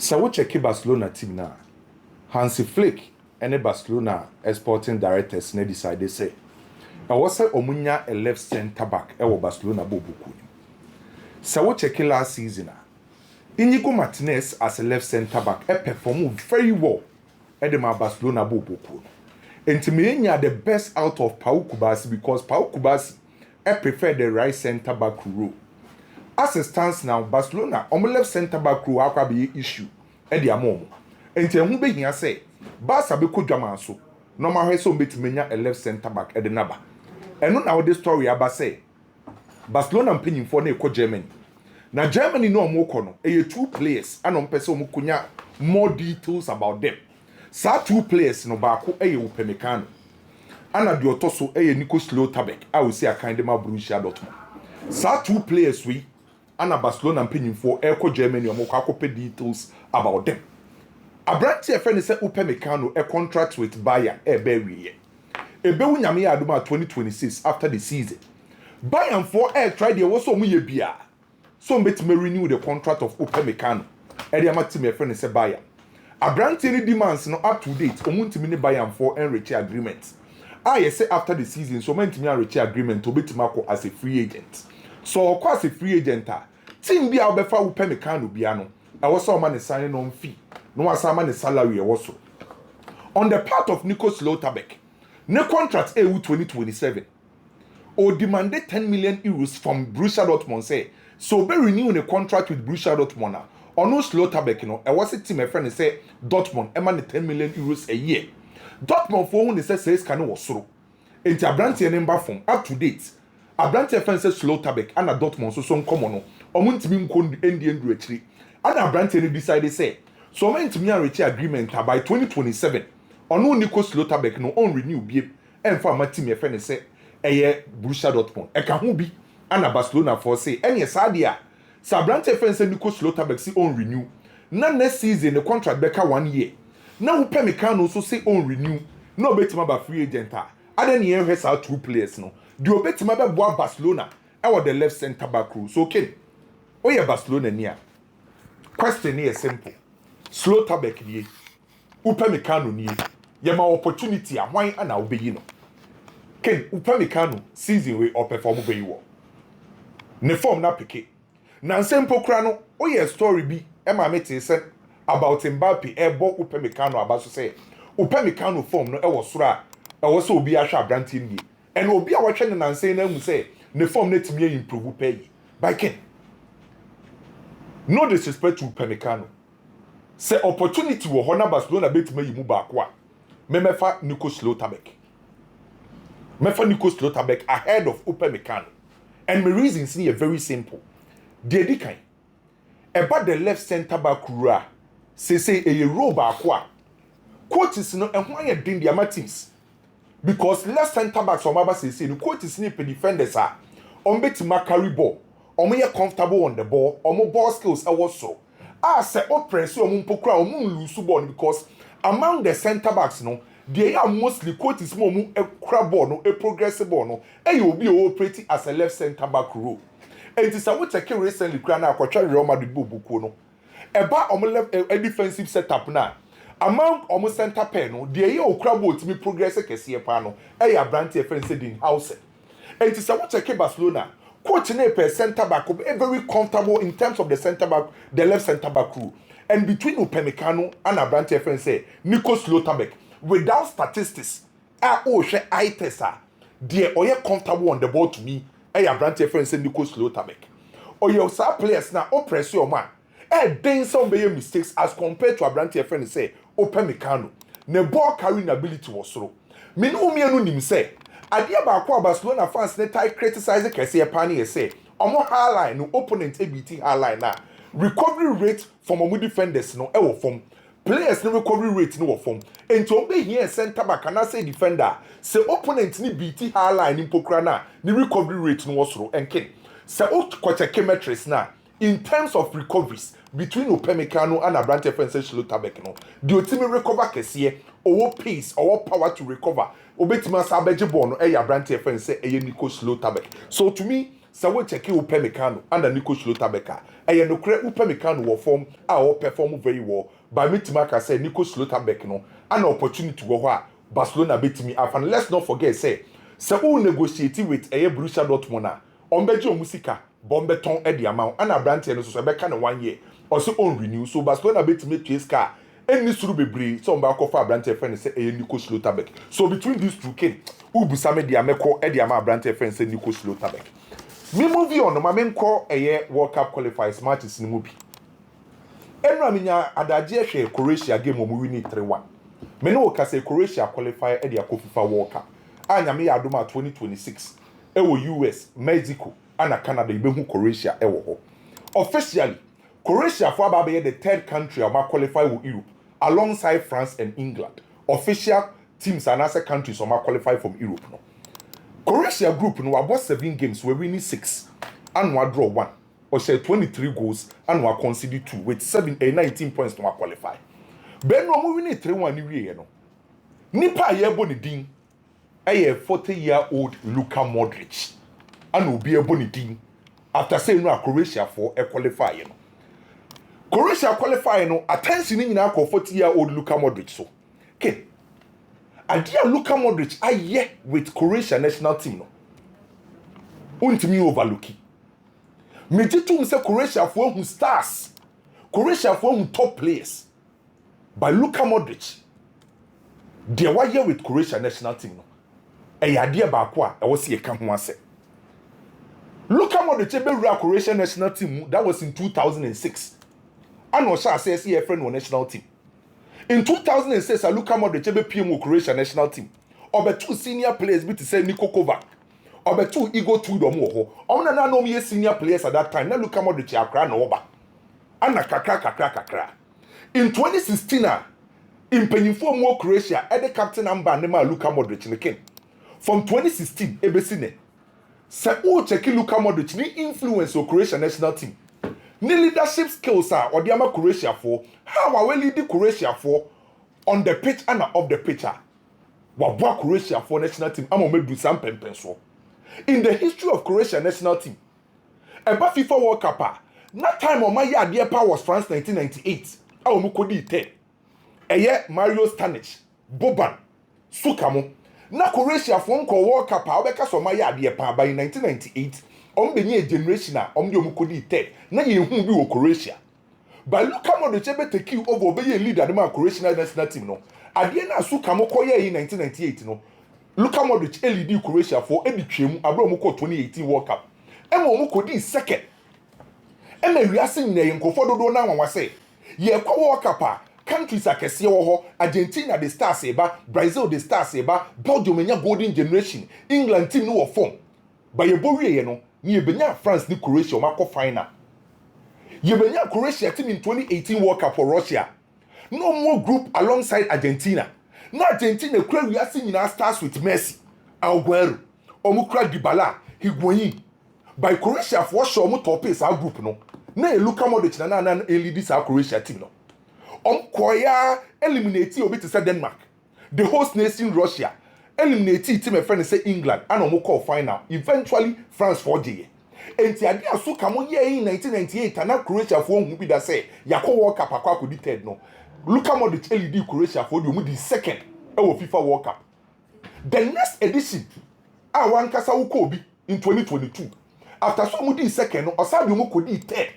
So we check Barcelona team now. Hansi Flick and the Barcelona sporting directors ne decide say I was say omunya a left center back e wo Barcelona bobuku. So we check last season Inigo Martinez as a left center back performed very well at the Barcelona bobuku. And to me the best out of Pau Kubasi because Pau Kubasi prefer the right center back role. As it stands now, Barcelona on the left center back role how be issue at the amount. And to whom be here say Barca be could drama so no matter so bit menya a left center back at the number. And not now this story about say Barcelona opinion for ne Germany. Now Germany no more kono two players and on person mukunya more details about them. Sa two players no baako Upamecano. Ana di otoso Nico Schlotterbeck. I will say a kind of Borussia Dortmund. Sa two players we ana Barcelona opinion for Germany or more details about them. Abranti friend say Upamecano a contract with Bayern very. Ebewu nyame aduma 2026 after the season. Bayern for try the also mu bia. So mbetime renew the contract of Upamecano. Ede amati friend say Bayern. Abranti any demands no up to date. Omuntimi ne Bayern for enrich agreement. I say after the season so mentimi enrich agreement to betimako as a free agent. So of course a free agent team bia obefa Upamecano bia no. I was so man signing on fee. No asama ne salary also. On the part of Nico Schlotterbeck, ne contract EU 2027. Or demanded 10 million euros from Borussia Dortmund say. So be renewing a contract with Borussia Dortmund. Or no Schlotterbeck no. I was a team my friend say Dortmund eman 10 million euros a year. Dortmund for whom they say says can was so. Enti Abranti number from up to date. Abranti friend says Schlotterbeck and a Dortmund so common no. Omuntimi nko Indian retreat. And Abranti decided say so meant to me reach agreement by 2027. Ono Nico Schlotterbeck no on renew bie and for my team friend say Borussia Dortmund. E ka ho bi ana Barcelona for say any sadia. Sabrante friend say Nico Schlotterbeck say on renew. Na next season the contract beka 1 year. Na Upamecano so say on renew. No betima ba free agent a. Aden ye hwe sa two players no. The obetima be boa Barcelona e wo the left center back role. So okay. Oye Barcelona nia. Question here simple. Schlotterbeck nie. Upamecano nie. Yema opportunity a hwan ana obeyi no. Ken Upamecano season we or perform obeyi wo. Ne form na peke. Na nsempo kra no oye story bi e ma mete say about Mbappe e bo Upamecano abaso say Upamecano form no e wo soro a e wo so obi ahwa Abranti nie. And obi a watch ne nansen na mu say ne form na timi improve pay. By Ken. No disrespect to Upamecano. Say opportunity wo ho na Barcelona betime yimu baako a memefa Nico Schlotterbeck. Mefa Nico Schlotterbeck ahead of Upamecano. And my reasons are very simple. Dedi kan about the left center back role say a role baako a coaches no ehwan ye din dia teams because left center backs on baba say no coaches ni pe defenders a on betima carry ball omo ye comfortable on the ball omo ball skills also say press omo mpokura omo lose ball because among the center backs no they are mostly coaches mo kura ball no a progressive ball no e you be operating as a left center back role. And it is a what I recently crown a quatra Real Madrid book no. Eba omo left a defensive setup na. Among omo center pair no, the year crabo to me progress kese pano. Abranti friend said in house. And it is a what I Barcelona. Coach per center back very comfortable in terms of the center back, the left center back rule. And between Upamecano and Abranti friend say Nico Schlotterbeck without statistics. She eye tester. The oye comfortable on the ball to me. Abranti friend say Nico Schlotterbeck. Or your star players now oppress your man. Then some be mistakes as compared to Abranti friend say Upamecano. Ne ball carrying ability was so. Me no nim say. Adia ba kwa Barcelona fans ne tie criticize kese pani say. Omo highline no opponent ABT highline na. Recovery rate from omo defenders no e wo form. Players no recovery rate no wo form. Enti ombe here center back and say defender. Say opponent ni BT highline in pokra na ni recovery rate no was so enken. Say o kwacha chemistry na in terms of recoveries between Upamecano and Abranti friend Schlotterbeck no. The ultimate recover kese owo pace owo power to recover. Obetima sabeje ball no Abranti friend say Nico Schlotterbeck. So to me sa wo check Upamecano and Nico Schlotterbeck e no kre Upamecano wo form a perform very well by metimaka say Nico Schlotterbeck no an opportunity go ho a Barcelona betimi af. And let's not forget say who negotiate with Borussia Dortmund a ombeje omusika bombeton e di amount and Abrante no so be ka na 1 year also on renew. So Barcelona betimi tieska any suru bebre so mba akọ fa Abrante friend say Nico Schlotterbeck. So between these two kin ubusame di ameko e di ama Abrante friend say Nico Schlotterbeck. Me movie on ma menko World Cup qualifiers matches ni movie. Enra minya adaje hwe Croatia game o mu win 3-1. Me no ka say Croatia qualify e di FIFA World Cup. Anya me adoma 2026 e wo US, Mexico, and Canada ibehu Croatia e wo ho. Officially, Croatia for aba be the third country ama qualify with Europe alongside France and England. Official teams and other countries ama qualify from Europe no. Croatia group no about 7 games we winning 6 and we draw 1. Or share 23 goals and we concede 2 with 19 points to qualify. Ben no we winning 3-1 ni wie no. Nipa ye bo ni din a 40-year-old Luka Modric and will be a bonny team after saying no Croatia for a qualifier. Croatia qualifier no attention in our 40-year-old Luka Modric so. Okay. And dear Luka Modric I yeah with Croatia national team no. Untimi overlooking. Me jitu say Croatia for who stars. Croatia for who top players. By Luka Modric. They were here with Croatia national team no. Idea bakwa I was here come one say. Look at the Chebe Croatian national team that was in 2006. And was says here friend on national team. In 2006, I look at the Chebe PM Croatian national team. Over 2 senior players be to say Niko Kovac. Over 2 Igor Tudomo. Ona na no me senior players at that time. Na look at the Chakra no oba. Ana kakra. In 2016, in Penifo more Croatia, the captain Amba Nema Luka Modric in the king. From 2016, ebesine. Say o check Luka Modric ni influence o Croatia national team. Ni leadership skills are or the Croatia for how are we leading Croatia for on the pitch and off the pitch. Wa Croatia for national team. I'm gonna do some pempenso. In the history of Croatia national team, about FIFA World Cup, that time on my year power was France 1998. I will kodi 10. Eye Mario Stanic, Boban, Sukamo. Na Croatia for World Cup, obeka so my year pa by 1998. Benye generation a omde omukodi 10. Na ye hu bi wo Croatia. But look at the chebe take you over be leader the Croatian national team no. Ade na Sukamo koye in 1998 no. Look at the lead Croatia for editwem abro omukọ 2018 World Cup. Emo omukodi second. Ema wiase nyina ye nkofo dodo na wanwa say. Ye kwa World Cup countries akese wo ho Argentina the stars eba, Brazil the stars eba, Belgium enya golden generation, England team no form. But ye bowie ye no, ni ebenya France ni Croatia makọ final. Ye benya Croatia team in 2018 World Cup for Russia. No more group alongside Argentina. Na Argentina kura wiase nyina stars with Messi, Aguero, omukra Dybala, Higuain. By Croatia for sure mo top is our group no. Na Luka Modric na lead this our Croatia team no. Koya eliminate obi to say Denmark. The host nation Russia eliminate team a friend say England and omukọ final. Eventually France for the. Enti ade aso kamo ye in 1998 and Croatia for who be that say yakọ World Cup akwa ko di third no. Luka Modric lead Croatia for the di second e wo FIFA World Cup. The next edition one kasa wuko obi in 2022. After so mu di second no osabi mu ko di third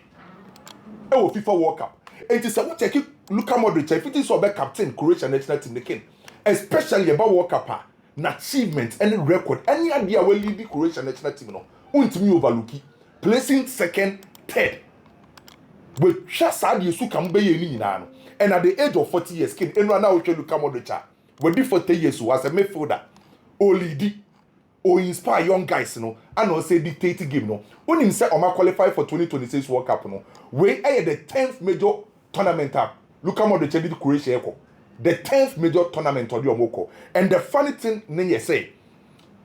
e wo FIFA World Cup. Enti say we take Luka Modric if it is so be captain Croatian national team the king. Especially about World Cup na achievement any record any idea we lead the Croatian national team no. Untimi overlooki placing second third with just sad yesu kam be ye ni nyina no. And at the age of 40 years king enra na we Luka Modric we be 40 years as a midfielder o lead o inspire young guys no and o say dictate game no. Unim say o ma qualify for 2026 World Cup no. We the 10th major tournament up. Luka Modric did Croatia echo. The 10th major tournament of the Omoko. And the funny thing you say,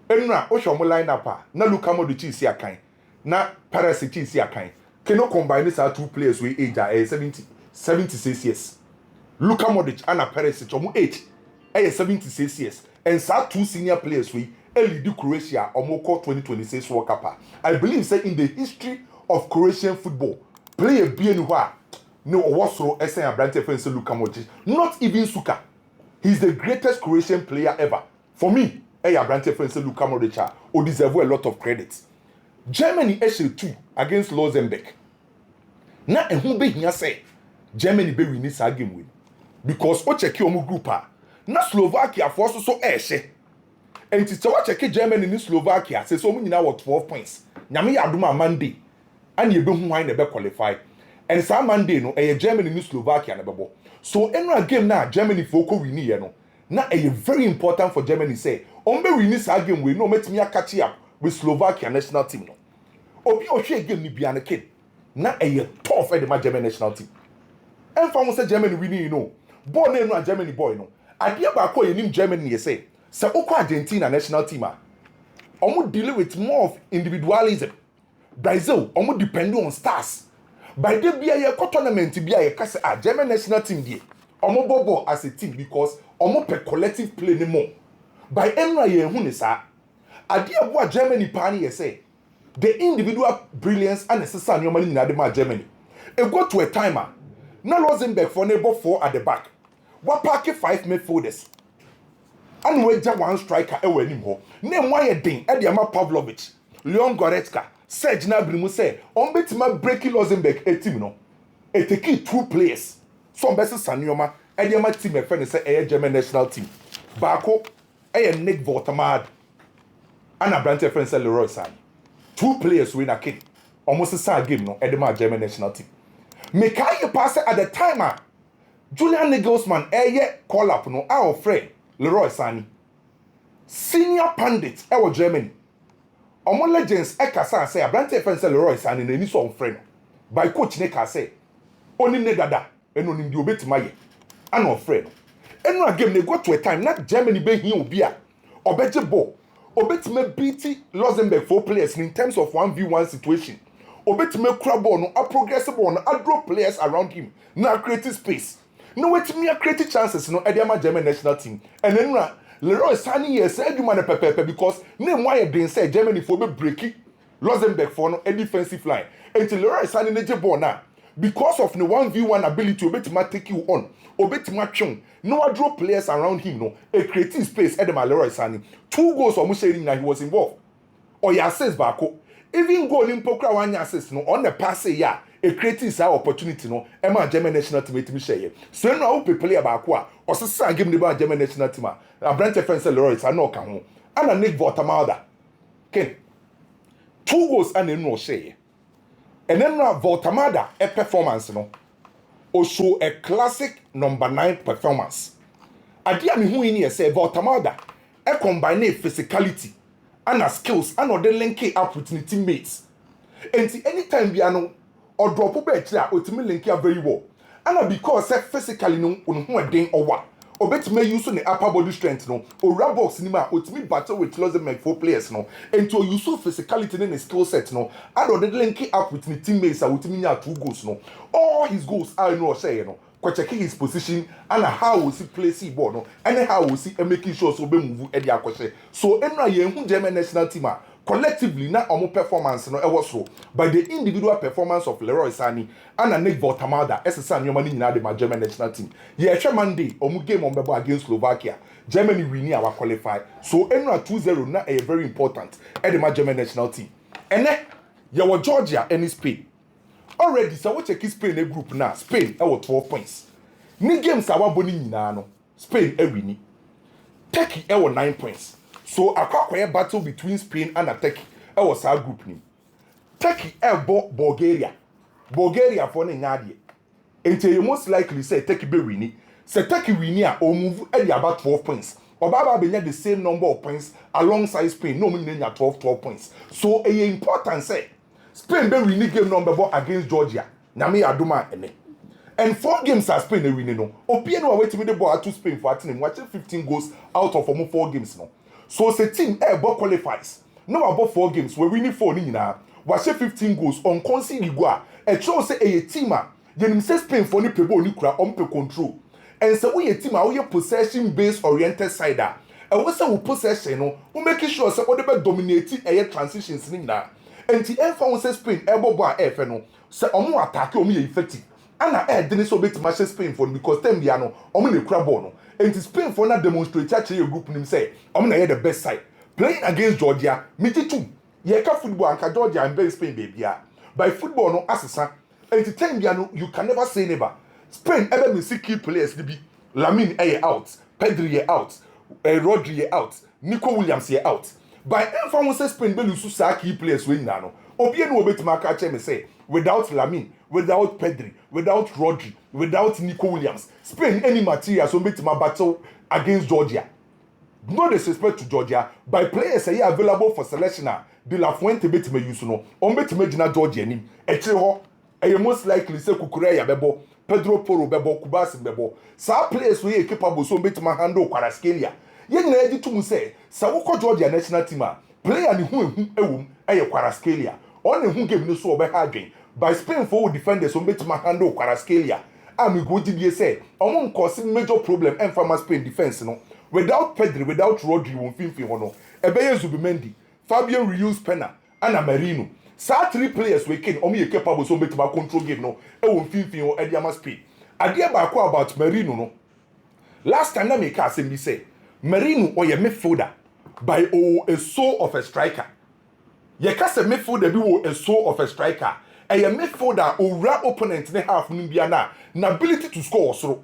Enra Oshomo line up na Luka Modric is here kind. Na Perez is here kind. Cannot combine these two players with age 76 years. Luka Modric and Perez chomu age 76 years. And sa two senior players with lead Croatia omoko 2026 World Cup. I believe say in the history of Croatian football, play a bienua no also esen abrante friend say Luka Modric, not even Suka. He's the greatest Croatian player ever. For me, abrante friend say Luka Modric who deserve a lot of credit. Germany issue 2 against Luxembourg. Na ehun be hia say Germany be win this game win. Because o check your group na Slovakia for so ehye. Enti se wa check Germany ni Slovakia say so mu nyina wo 12 points. Nyame yadoma Monday and ye be hu wan na be qualify. And some Monday no Germany ni Slovakia na bebo. So any game na Germany for ko win ye no. Na very important for Germany say on be win this game we no metimi catch up with Slovakia national team no. Obi o hwe game ni bia na kid. Na tough at the German national team. And for say Germany winning, you know. Born in no Germany boy no. Idea ba ko yenim Germany ye say. Say oko Argentina national team omo deal with more of individualism. Brazil omo depend on stars. By the bia ye tournament bia ye kase German national team die. Omo bobo as a team because omo per collective play no more. By enra ye hu ni sa. Idea bo Germany pa ni ye say. The individual brilliance and necessary normally in Germany. It go to a timer. Now Luxembourg for neighbor 4 at the back. What park 5 midfielders? And we just one striker ewe anymore. Name why a ding Ediama Pavlovic, Leon Goretzka, Serge Gnabry say, on bet my breaking Luxembourg a team no. A take 2 players. Some best Sanyoma, Ediama team a friend say a German national team. Barco, a Nick Vortamad, and a Brante friend say Leroy San. 2 players win a kid. Almost the same game no Edema German national team. Mekai pass at the timer. Julian Nagelsmann call up no our friend Leroy Sani. Senior pundit our Germany. Omo legends ekasa say Abrante friend say Leroy Sani na ni so friend. By coach Neka say oni ne dada eno ni di obetima ye. Ano friend. Eno a game they go to a time not Germany be hin obi a obeje ball. Obetime beat Luxembourg 4 players in terms of 1v1 situation. Obetime crab ball no a progressive ball no a draw players around him. Now create space. No wait me a create chances no Ediama German national team. And then Leroy Sani yes said you man pepe because name why they say Germany for be breaking Luxembourg for no a defensive line. Until Leroy Sani neje ball now because of the 1v1 ability to obetime take you on. Obetime chon no a draw players around him no a creating space Edema Leroy Sani 2 goals almost sharing that he was involved or ya says bako even goal in pokra one assist no on the pass ya a creating sa opportunity no Emma German national team to share so no hope play bako or say give the German national team a branch friend Leroy Sani no kan ho and a Nick Vortamada ken 2 goals and no share and then Vortamada a performance no or show a classic number 9 performance. Adia mi hu ini say Vortamada e combine physicality and skills and the link up with the teammates. And anytime we are no or drop be a ultimately link up very well. And because physically no unhu den owa. Obetime use the upper body strength no or box nima ultimately battle with Luxembourg 4 players no and to use physicality and skill set no and the link up with the teammates ultimately 2 goals no. All his goals are no say no. Checking his position and how will he place the ball no and how will he making sure so be move e dia kwese so enra ye hu German national team collectively na omo performance no e was so by the individual performance of Leroy Sani and Nick Vortamada SSA nyoma ni nyina de ma German national team ye hwe Monday omo game on bebo against Slovakia Germany win our qualify so enra 2-0 na e very important e de ma German national team ene ye wo Georgia and Spain. Already, so we check Spain a group now. Spain, 12 points. Ni games awa boni nyina no. Spain win. Turkey 9 points. So a battle between Spain and Turkey. Was our group ni. Turkey Bulgaria. Bulgaria for ne nyade. Until you most likely say Turkey be win. Say Turkey win or move about 12 points. Obaba be the same number of points alongside Spain. No meaning 12 points. So a important say Spain be winning game number 4 against Georgia. Nami aduma ene. And 4 games are Spain winning no. Opien wa wait me the ball to Spain for attening watching 15 goals out of almost 4 games no. So say team ball qualifies. No about 4 games we winning 4 ni na. Watch 15 goals on concede go a. E show say a team a yenim say Spain for ni pe ball ni kura on pe control. And so we a team a we possession based oriented side a. and we say we possession no we make sure say we dey dominate air transitions ni na enti enfa won say Spain ebobo a efe no say omo attack omo ye effective ana deni so betima she Spain for because them bia no omo na kura ball no enti Spain for na demonstrate actually group nim say omo na the best side playing against Georgia miti too ye ka football anka Georgia and ben Spain baby by football no asesa enti time bia no you can never say never Spain ever miss key players be Lamine out Pedri out Rodri out Nico Williams out by enfa won say Spain be lose sa key players we nyina no obi enu obetima ka che me say without Lamine without Pedri without Rodri without Nico Williams Spain any material so obetima battle against Georgia no disrespect to Georgia by players say available for selection de la Fuente betima use no on betima gina Georgia nim e kire ho e most likely say Kukureya bebo Pedro Porro bebo Kubasi bebo sa players we capable so betima handle Kvaratskhelia ye nyina edi tum say sa woko Georgia national team player ni hu ewum eye Kvaratskhelia on hu game no so obe ha adwen by Spain for defenders so betima handle Kvaratskhelia am go di say omo cause major problem en farmer Spain defense no without Pedri without Rodri won finfin ho no ebeye Zubimendi Fabian Ruiz Pena and Marino sa three players we can omo ye capable so betima control game no e won finfin ho Ediama Spain ade ba ko about Marino no last time na me ka say me say Marino or your midfielder by a soul of a striker. Ye ka say midfielder bi a soul of a striker. A midfielder owura opponent ne half nim bia na ability to score osoro.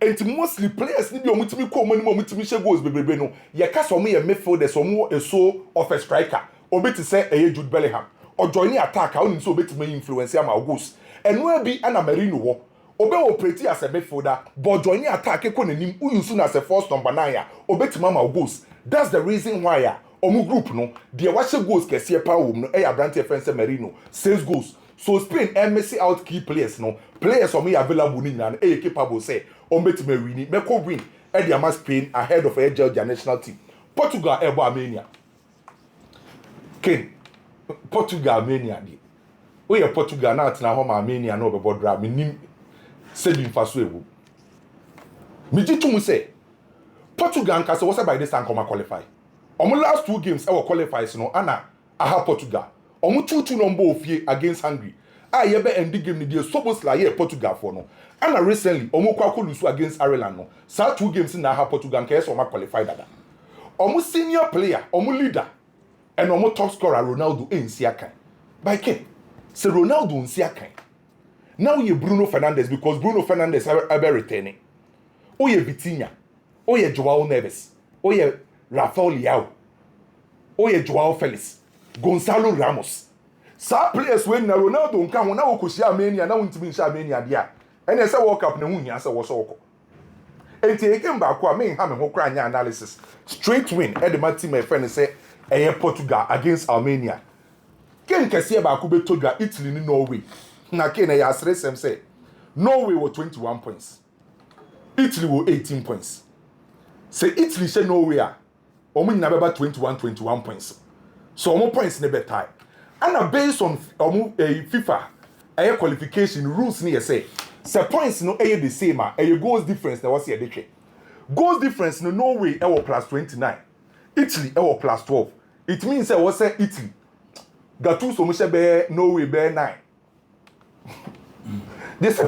And mostly players ni bi omutimi ko omani omutimi she goals bebrebe no. Ye ka say omo ye midfielder so omo a soul of a striker. Obeti say Jude Bellingham. Or joining attack how nim so obeti influence am goals. And we be ana Marino wo obe operate as a midfielder but joining attack ekonenim uyusu as a first number 9 obetima ma goals that's the reason why omu group no de washe goals kese pa wom no brand defense Marino 6 goals so Spain miss out key players no players omo available ni nyina capable say obetima win meko win Ediama Spain ahead of Georgia national team Portugal ebo Armenia Ken Portugal Armenia di we Portugal na atena ho ma Armenia no obebo dra menim Sebin faso ewu. Miji tumu say Portugal nka se was by this time come qualify. Omo last 2 games our qualifiers no ana aha Portugal. Omo 2-2 number ofie against Hungary. Ye be end game ni dey supposed like Portugal for no. Ana recently omo kwa lose against Ireland no. Sa 2 games na aha Portugal nka so ma qualify dada. Omo senior player, omo leader and omo top scorer Ronaldo ensiakan. By Ken, say Ronaldo ensiakan. Now you Bruno Fernandez because Bruno Fernandez ever returning. Oh ye Vitinha. Oh ye Joao Neves. Oh ye Rafael Leao. Oh ye Joao Felix. Gonzalo Ramos. Sa players when na Ronaldo nka ho na okoshia Armenia na untimi nsha Armenia dia. Ene se World Cup na hu hia se wo so okọ. Enti again ba ko me ha me ho kra anya analysis. Straight win e de my team my friend say Portugal against Armenia. Ken kese ba ko betoga Italy ni Norway. Na Ken ya asre sem say Norway were 21 points. Italy were 18 points. Say Italy say Norway omo nyina beba 21 points. So omo points ne be tie. And based on FIFA qualification rules ni say points no the same goals difference na what's here dey. Goals difference no Norway plus 29. Italy plus 12. It means say what say Italy Gattuso mo be Norway be 9. This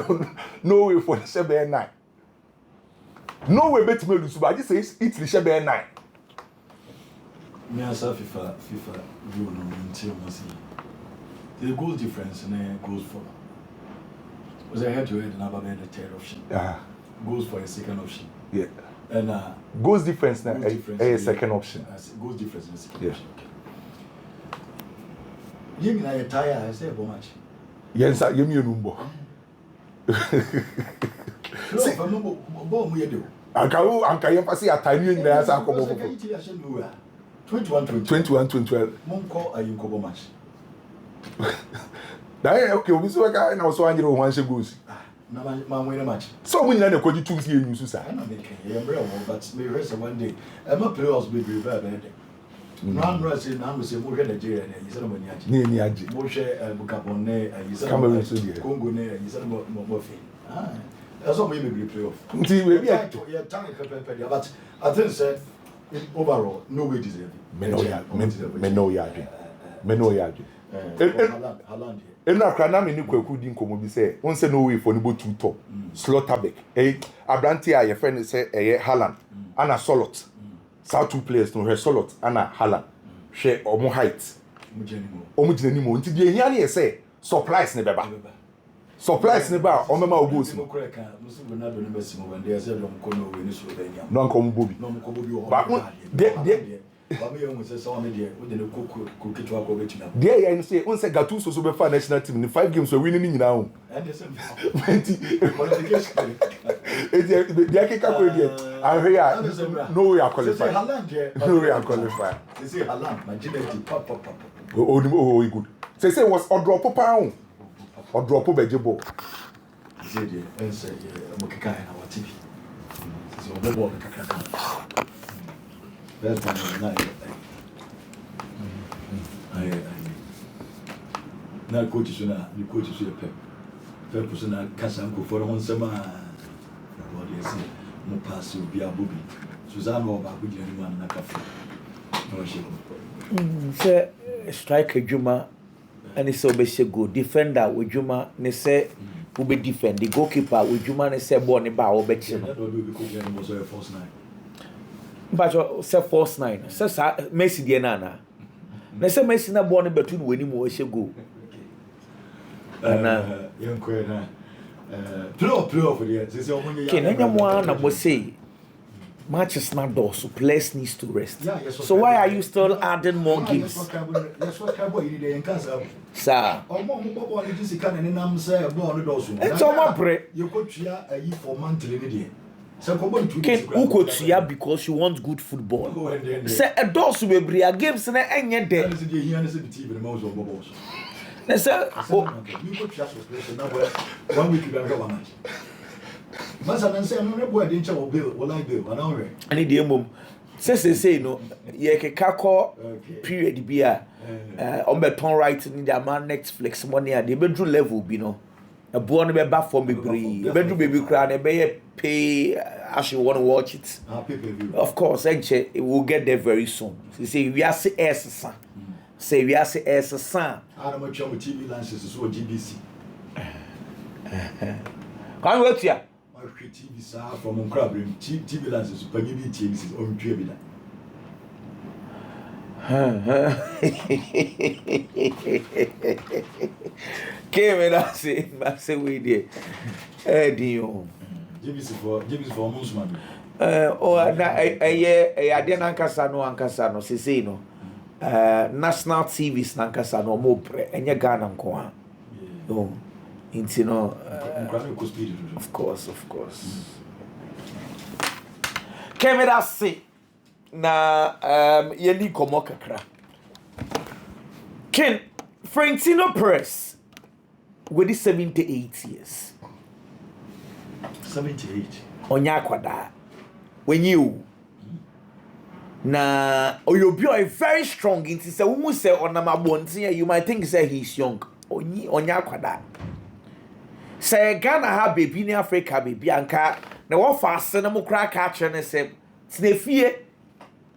Norway for the be 9. Norway bet me lose but this says Italy be 9. Me answer FIFA rule no until must the goal difference and goes for was I had to head another the third option. Goes for a second option. Yeah. And goals difference na a second option. Goals difference is second option. You mean I tire I say how much? Yes, you me number. No, I'm not bomb we do. Anka yem pasi atani nyina asa akomo. 21 Mom call a you cover match. Okay, we so ka na so anyere ho anse goals. Na man win a match. So we nyina na kwaji 2 see enu so sa. I know they can. Yeah, but me rest one day. I'm a playoffs be very bad. No say now we say mo hwe Nigeria na yi say no mani age. Ni age. Mo hwe Bukabon na yi say Cameroon so dey. Congo na yi say mo fi. That's what we be playoff. Nti we be yeah time but I think say overall, no way deserving. Me know yard. Haaland here. Ena krana me ni kwaku di nkomo bi say won say no way for ni bo two top Slotterbeck Abranti a ye friend say Haaland ana Solot South two players no her Solot ana Haaland hwe omo height omo gina ni mo nti de ehia ne say surprise ne beba omema ogos no nkomo bobi There you say, on say Gattuso so be for national team in 5 games we winning nyina ho. They kick up with no way I qualify. No way I qualify. They say Haaland, my genetic pop. Oh, good. Say was or drop pound. Or drop vegetable. Say the answer Mokika and our TV. So the ball that's one night. Na coach is na the coach is pep person na kasa nko for hon sama what they say mo pass obi abobi Susanna oba ko di ani man na kafa no she say strike adwuma and so be she go defender adwuma ne say wo be defend the goalkeeper adwuma ne say ball ne ba wo be chi no that will be ko di ani mo so force 9 but say force 9 say Messi die na na say Messi na ball ne betu no wani mo she go na yanko na playoff there say omonye ya na mo na mo say matches not do so players needs to rest so why are you still adding more games yes what cabo you dey encancer sir omo ball ni just kan ni nam say ball no do so it's omo pre you go tua ayi for monthly ni there say ko bon tu can who go tua because you want good football say a do so be bria games na enye de say dey here na say TV na mo so ball so na say you go tua so na 1 week you gonna go match Masa nan say no rebo ade ncha wo bill wo like bill ana we ani de mom say no ye keka ko period bi a on be turn right ni the man Netflix money a de bedru level bi no e bo no be ba for bebree bedru baby kra na be pay as you want to watch it of course enche it will get there very soon say we are say essa say we are say essa ana mo twa mo TV lances so GBC kan we tia TV sa from Uncrabrim TV lances super gibi TV on twa bi da Keme na say we there dio GBC for Musman na ade na ankasa no say no national TVs na ankasa no mo pre enye Ghana nko ha no into no of course camera say na yeli komo kakra Ken Florentino Perez with 78 years 78 onya kwada when you na oyobi very strong into say we say onamabontin you might think say he's young onya kwada say Ghana ha baby ni Africa baby anka na wo fast na mo kra ka kire ne say tinefie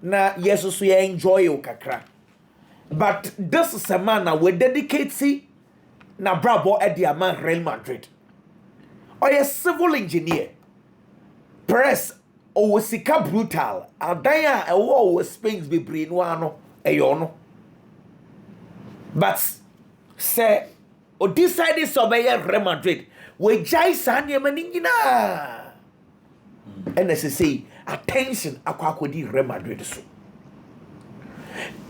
na yeso so ye enjoy o kakra but this is a man na we dedicate na brabo e dia man Real Madrid a civil engineer Perez o sika brutal adan a wo Spain bebre no ano eyo no but say o decided so be Real Madrid we jai sanye maningina and as say attention akwakodi Real Madrid so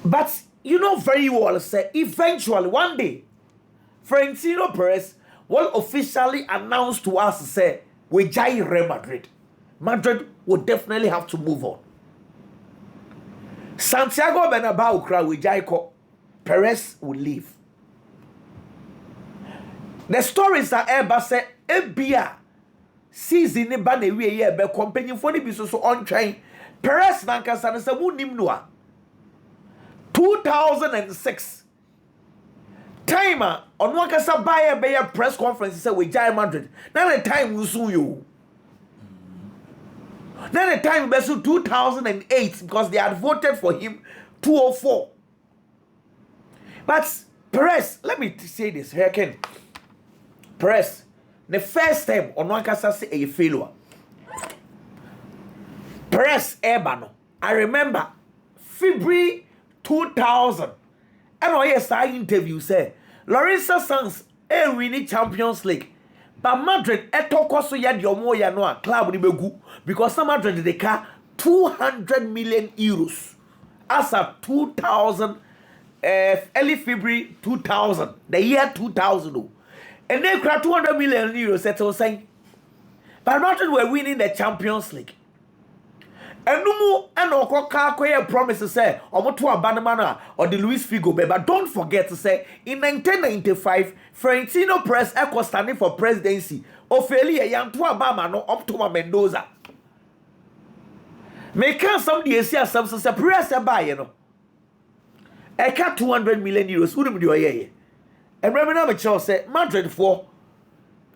but you know very well say eventually one day Florentino Perez will officially announce to us say we jai Real Madrid will definitely have to move on. Santiago Bernabeu crowd we jai ko Perez will leave. The stories that ever say ebia season ne ba na wie ye be company for ni bi so on train Perez na nkasa na say munim no a 2006 time on one kasa buy a press conference say we jai Madrid na the time we soon you Then the time was 2008 because they had voted for him 204. But Perez, let me say this, Ken. Perez, the first time on one case say a failure. Perez Ebano. I remember February 2000. And I saw interview say Larissa Sanz winning Champions League. But Madrid etoko so ya diomo ya no club ni begu because some Madrid they car 200 million euros as of 2000 early February 2000 the year 2000 and they crack 200 million euros settle saying but Madrid were winning the Champions League. And no more and Okoka promises say or to abandonment or the Luis Figo, but don't forget to say in 1995 Florentino Perez was standing for presidency. Ophelia young to Obama no up to Mendoza. Make some DSC some say Perez buy you know. I got 200 million euros. Wouldn't do a and remember say Madrid for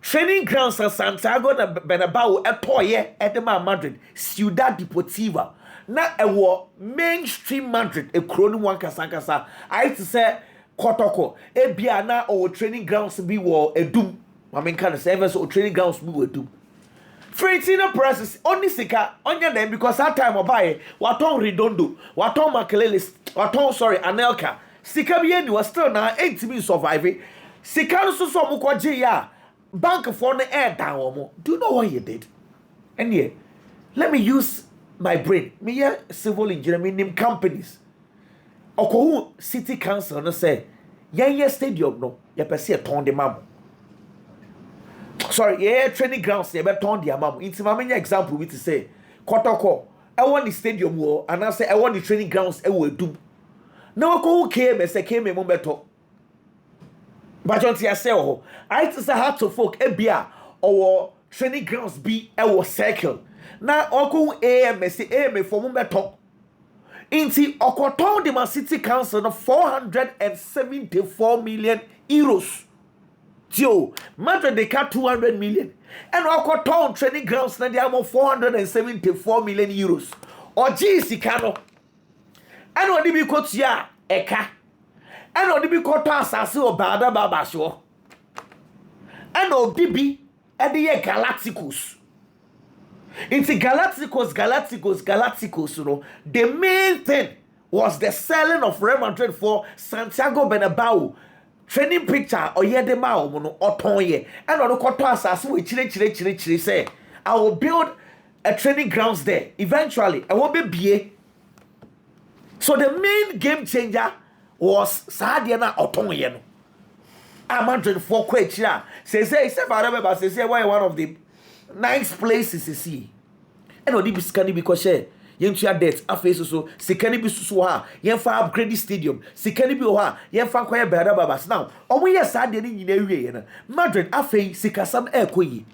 training grounds at Santiago Bernabeu at the Madrid, Ciudad Deportiva. Na ewo mainstream Madrid e kronu wan kasa. I to say Kotoko e bia na o training grounds bi wo edum. I mean kind of say so training grounds bi wo edum. Florentino Perez only sika onya dem because that time obaye waton Redondo, waton Makelele, waton Anelka. Sika bi eni was still na 8 be survive. Sika no so mo kwaje ya. Bank for the air down. Do you know what he did? And yeah, let me use my brain. Me yeah, civil engineer, me name companies. Oko city council no say, yeah stadium no, ya per se a ton de mam. Sorry, yeah training grounds ya be ton de mam. Inti ma menya example we to say, Kotoko, I want the stadium wo, and I say I want the training grounds e wo do. Now oko came say came mo beto. But don't you say, oh, I just had to folk ebia or training grounds be a circle. Now, Oko AM for Mumbeto. Inti Okoton de Man City Council of 474 million euros. Joe, Madrid they cut 200 million. And Okoton training grounds na they have 474 million euros. Or GC Cano. And what did we quote ya? Eka. And on the be caught assassin or Bada Babasho. And on DB at the year Galacticos. Into Galacticos, you know. The main thing was the selling of Real Madrid for Santiago Bernabeu. Training picture or ye de mao mono or tonye. And on the quarter assassin with chile say, I will build a training grounds there. Eventually, I won't be BA. So the main game changer was Sadiana Otonye no. Madrid for Quechia. Say one of the nice places to see. And odi biskani because share. Yentua debt afeso so sikani bi susu ha. Yenfa upgrade stadium. Sikani bi ha. Yenfa kwaya bada babas now. Omo ye Sadia ni nyina wie na. Madrid afei sikasam ekoyi.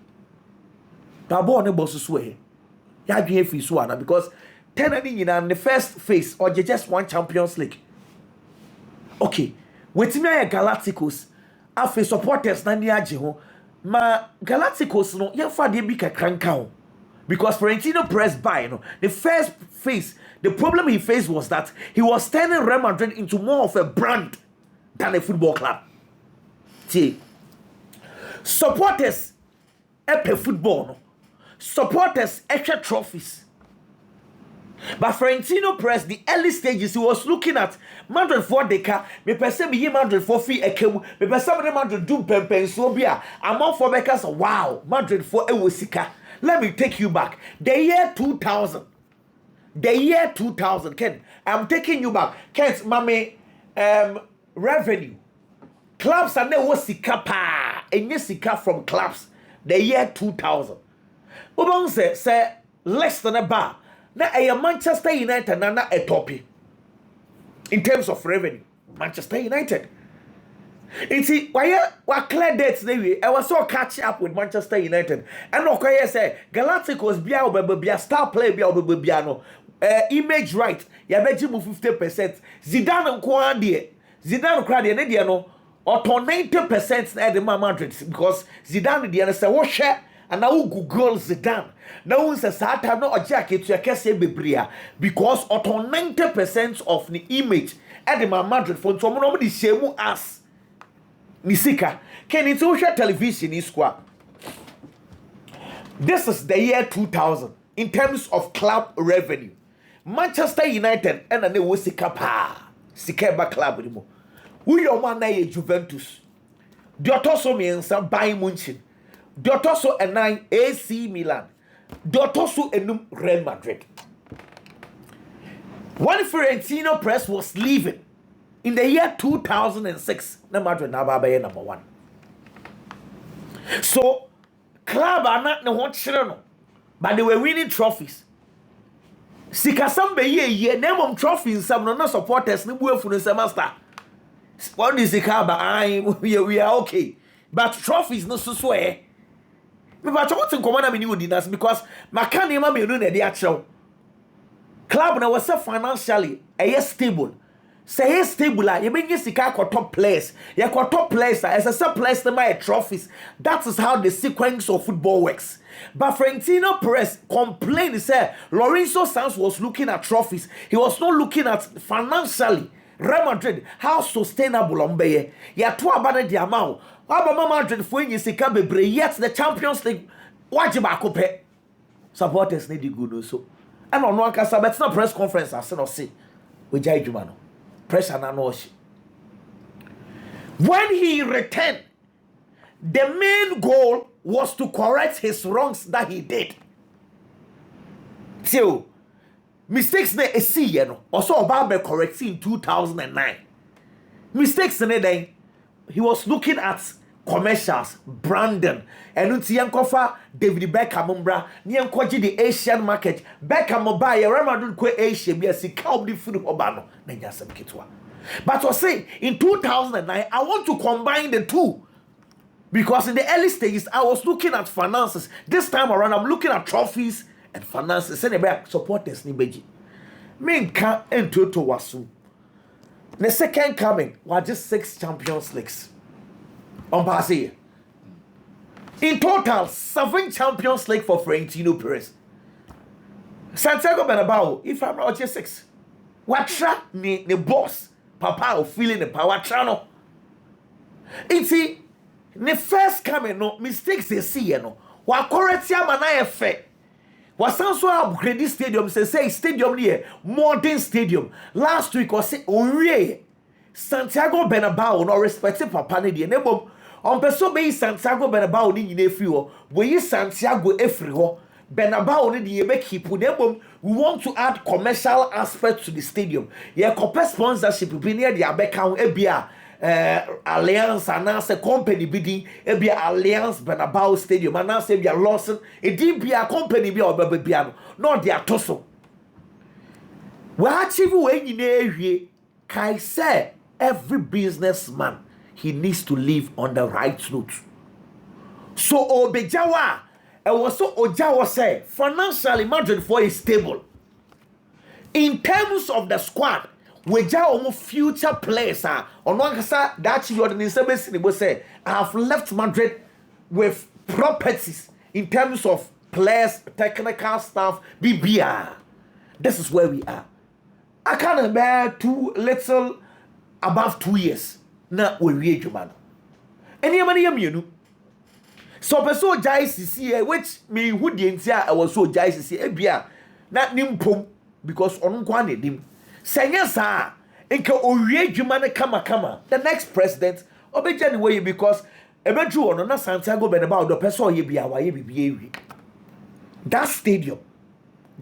Tabo ne boss so he. Ya dwen fi so ana because 10 ani nyina the first phase or just one Champions League. Okay, wetimi aye Galacticos afi supporters na ni age ho ma Galacticos no ye fa de bi kakranka ho because Florentino Perez by no the first phase the problem he faced was that he was turning Real Madrid into more of a brand than a football club. See, supporters epe football no supporters extra trophies. But Florentino Perez, the early stages, he was looking at Madrid for Deca, me perceive me Madrid for fee ekemu, me perceive me Madrid do pen so bia. Among for because wow, Madrid for ewosika. Let me take you back. The year 2000. The year 2000, Ken. I'm taking you back. Ken's mommy revenue. Clubs are never sika pa. Enye sika from clubs. The year 2000. Ubon say less than a bar. Now, Manchester United na a topi in terms of revenue. Manchester United. You see, why clear dates they I was so catch up with Manchester United. And okay, say Galacticos bia star player bia no image right. Ya beji mu 50%. Zidane nko ade. Zidane kra de ne de no auto 90% na the Madrid because Zidane de say wo hwe and now Google Zidane. Now we say Satan no ojake to akese bebria because auto 90% of the image at the Madrid for so no the shemu as Nisika. Can it show television is squad? This is the year 2000 in terms of club revenue. Manchester United and they was Sikeba club anymore. We your man na Juventus. Diotoso miensa Bayern Munich. Diotoso enai AC Milan. Diotoso enum Real Madrid. When Florentino Perez was leaving in the year 2006, na Madrid na ba number 1. So club are not the one children, but they were winning trophies. Sikasam be ye name of trophies some no supporters ni buefu no semester. What is the club? We are okay, but trophies no so eh. Me ba chọwọ tin komana me ni odinas because makani ma me no na dey akyerɛw. Club na was financially stable. Say stable a you bring sika ko top players. You ko top players as a players to my trophies. That is how the sequence of football works. But Florentino Perez complained, he said Lorenzo Sanz was looking at trophies. He was not looking at financially Real Madrid how sustainable ombe. Ya to abane the amount. Aba Madrid for yin sika bebre yet the Champions League wajiba akopɛ. Supporters need the good so. And on one kasa but na press conference I no say we jai dwuma no. Pressure na no. When he returned, the main goal was to correct his wrongs that he did. So, mistakes na esi ye no. Also about be correcting in 2009. Mistakes na then he was looking at commercials, Brandon, and unti yankofa David Beckham mbra, ni yankoji the Asian market. Beckham buy Real Madrid ko Asia bi asika obdi food oba no na nyasem ketwa. But I say in 2009 I want to combine the two. Because in the early stages, I was looking at finances. This time around, I'm looking at trophies and finances. Send about supporters ni beji. Minka and Toto wasu. The second coming was just 6 Champions Leagues. On passe. In total, 7 Champions League for Florentino Perez. Santiago Bernabeu, if I'm not just 6. Watra ni boss. Papa o feeling the power channel. It's the first coming no mistakes they see no wa correct ya na efe wa sanso upgrade stadium say stadium here modern stadium last week was say owie Santiago Bernabeu no respect papa ne de nebom on person be Santiago Bernabeu ni nyina free ho we Santiago efri ho Bernabeu ne de be keep nebom we want to add commercial aspect to the stadium ye copy sponsorship be near the abeka ebia Alliance and a company bidding a be Alliance Bernabeu Stadium and now say be a Lawson it didn't be a company be or baby not their tosso. We achieve when you Kai say every businessman he needs to live on the right note. So Obejawa and was so Ojawa say financially Madrid for is stable. In terms of the squad we just future players on one kasa that you are in the say I have left Madrid with properties in terms of players, technical staff, BBR. This is where we are. I can't bear too little above 2 years. Now we reach man. Any money you so person jai CC which me who the entire I was so jai CC ebia not nimpom because on one dim. Senya sa enka owie dwuma ne kama the next president obeja ni way because ebeju ono na Santiago Bernabeu do person oye bia wa ye bibie wi that stadium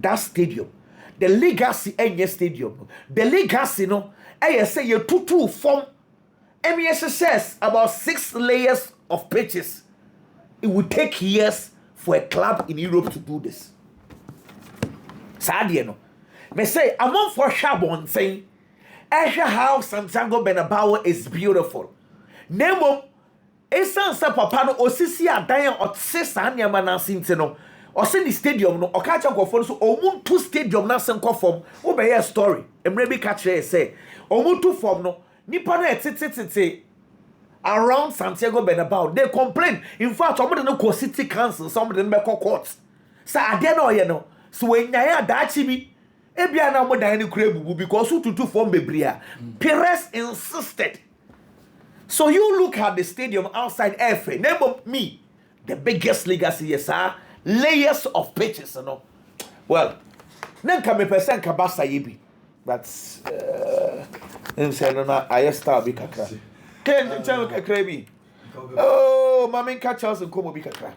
the legacy enye stadium the legacy no say you tutu form MESS about 6 layers of pitches. It would take years for a club in Europe to do this. Sadie no me say among for Shabon saying how Santiago Bernabeu is beautiful. Nemo esan sa papa no osisi adan otse nyama na sinte no ose the stadium no okacha nkofo so omuntu stadium na senkofom wo be your story emre bi ka kire say omuntu form no nipa na etete around Santiago Bernabeu. They complain. In fact, somebody no call city council, somebody no call courts. So I don't know, you know. So when I that chibi, ebia na mo dan ni krebu because who to form bebria. Perez insisted. So you look at the stadium outside FA. Name me, the biggest legacy is layers of pitches, you know. Well, then come a percent kabasa yibi. That's I start big kakra. Ken tell me oh, mommy catch us and come big kakra.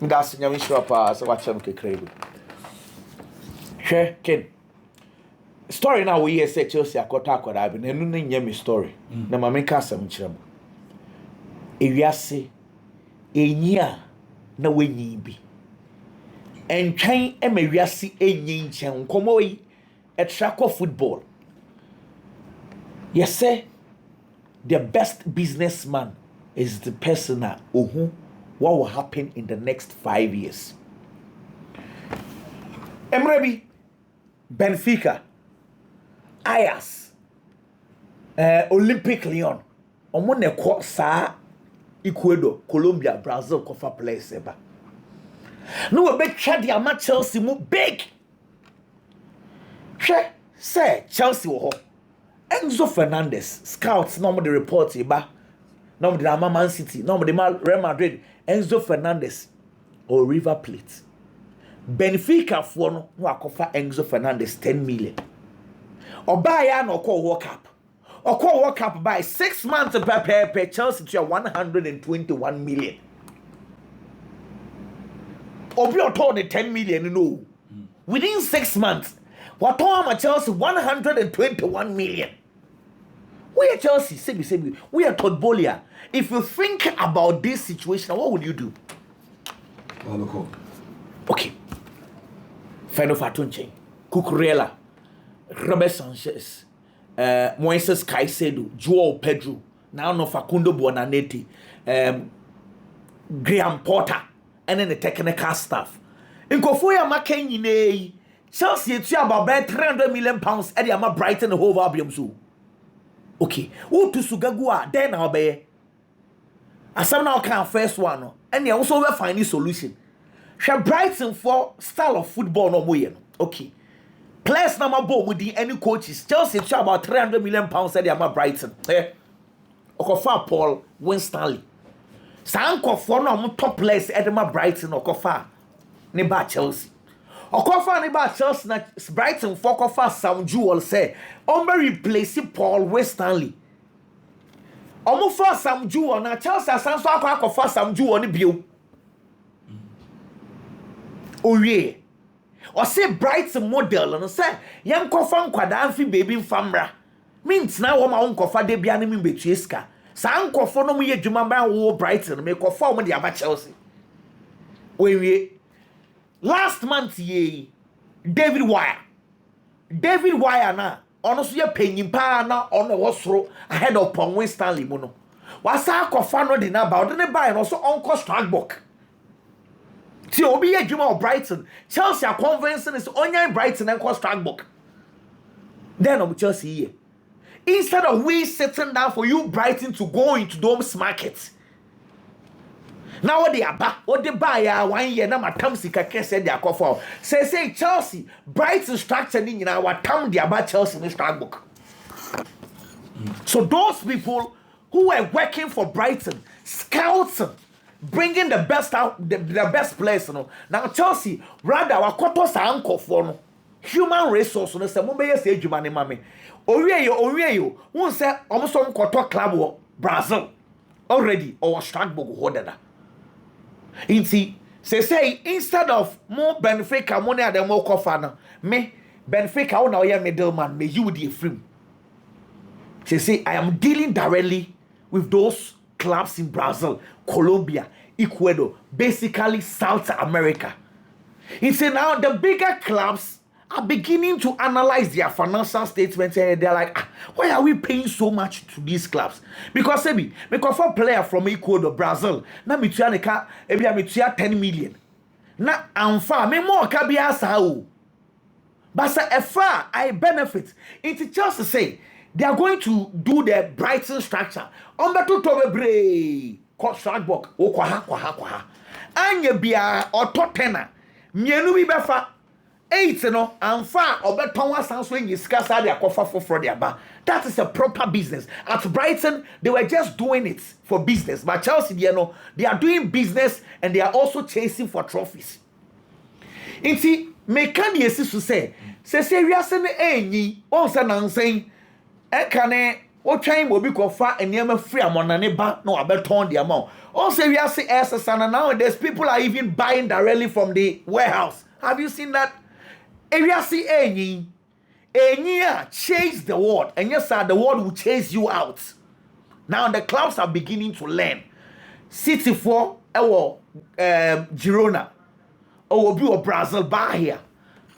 That's nyami sure pa so watch them krebi. She Ken. Story now we hear say Chelsea akota akwada bi na enu na nyame story. Na mommy ka sam kyerem. Ewiase enyia na wenyi bi. Entwan emawiase enyi nchen nkomo yi a track of football. Yes, sir. The best businessman is the person who what will happen in the next 5 years. Emrebi, Benfica, Ajax, Olympic Lyon, Omone ko sa Ecuador, Colombia, Brazil kofa place eba. No be twa dia ma Chelsea mu big. Say Chelsea wo Enzo Fernandez scouts no the report iba no the Man City no the Real Madrid Enzo Fernandez or River Plate Benfica for no akofa Enzo Fernandez 10 million oba ya no call World Cup by 6 months per Chelsea to 121 million obi told the 10 million no within 6 months. What am Chelsea 121 million? We are Chelsea, Sebi. We are Todbolia. If you think about this situation, what would you do? Okay. Feno Fatunche, Cucurella, Robert Sanchez, Moises Caicedo, Joao Pedro, now no Facundo Buonaneti, Graham Potter, and then the technical staff. In Kofuya Makenyi, Chelsea it's about 300 million pounds at the ama Brighton the whole Albion zoo. Okay, who to Sugagua then I'll be as some now can first one and they also will find a solution. Shall Brighton for style of football no more. Okay. Players number ball with the any coaches. Chelsea it's about 300 million pounds at the ama Brighton. Okofa Paul Winstanley. Sanko for no top players at the ama Brighton Okofa. Neba Chelsea. Okofa ni ba Chelsea na Brighton for Okofa Sam Jewel say Ombe replace Paul Winstanley. Omo for Sam Jewel na Chelsea asan so Okofa Sam Jewel ni bio. Oye. O say Brighton model no say yam kofa nkwada amfi baby mfamra. Mint na wo ma nkofa de bia ne mi betu eska. Sa nkofo no mu ye dwuma ba wo Brighton me kofa wo de aba Chelsea. Oye. Last month ye David Wire na ono so ye panyin pa na ono wosoro ahead of Paul Winstanley mu no wasa akofa no de na ba ode ne buy no so onko Strasbourg ti obi ye dwuma of Brighton Chelsea are convincing is onyan Brighton and Strasbourg then Chelsea here instead of we sitting down for you Brighton to go into those markets. Now what they buy 1 year na matam sika kese dia akofo say Chelsea Brighton structure ni nyina watam dia ba Chelsea ni Strasbourg. So those people who were working for Brighton scouts bringing the best out the best players no now Chelsea rather wakoto sa ankofo no human resource no se mo be yes adwuma ne mame owie yo won say omoso nkoto club wo Brazil already or Strasbourg hodada. Inti say instead of more Benfica money at the more coffee me Benfica on our middleman me you the free. Say I am dealing directly with those clubs in Brazil, Colombia, Ecuador, basically South America. It's now the bigger clubs are beginning to analyze their financial statements and they're like, why are we paying so much to these clubs? Because for a player from Ecuador, Brazil, na mitua 10 million. Na amfa me more ka bia sa o. But say efa I benefit. It just say they are going to do the Brighton structure. Ombeto tobebre Strasbourg okwaha anya bia ototena mienu bi befa 8 no amfa obeton asan so enyi sika sa de akofa foforo de aba. That is a proper business. At Brighton they were just doing it for business, but Chelsea they are doing business and they are also chasing for trophies. Inti meka de esi so say wiase ne enyi on say nansen ekane otwan obi kofa enema free amonane ba na abeton de amount. On say wiase SSN nowadays people are even buying directly from the warehouse. Have you seen that? Wiase enyi chase the world, and yes sir, the world will chase you out. Now the clubs are beginning to learn. City for Girona or Brazil bar here.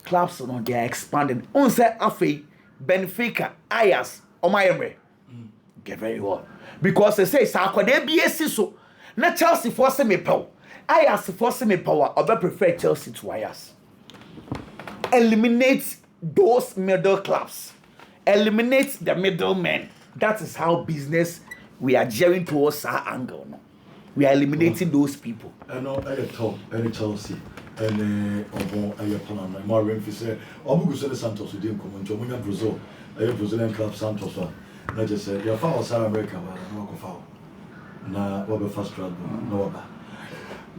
Clubs they are expanding. On say Afe, Benfica, Ajax, Omayemre. Get very well. Because they say Sakode BSC so na Chelsea for me power. Ajax for me power, or prefer Chelsea to Ajax. Eliminate those middle clubs, eliminate the middlemen. That is how business we are gearing towards our angle. No? We are eliminating those people. I know I talk any Chelsea and I plan more emphasis. Obugu said Santos didn't come into Brazil. I Brazilian club Santos. I just said your foul South America no foul. Na what first round no.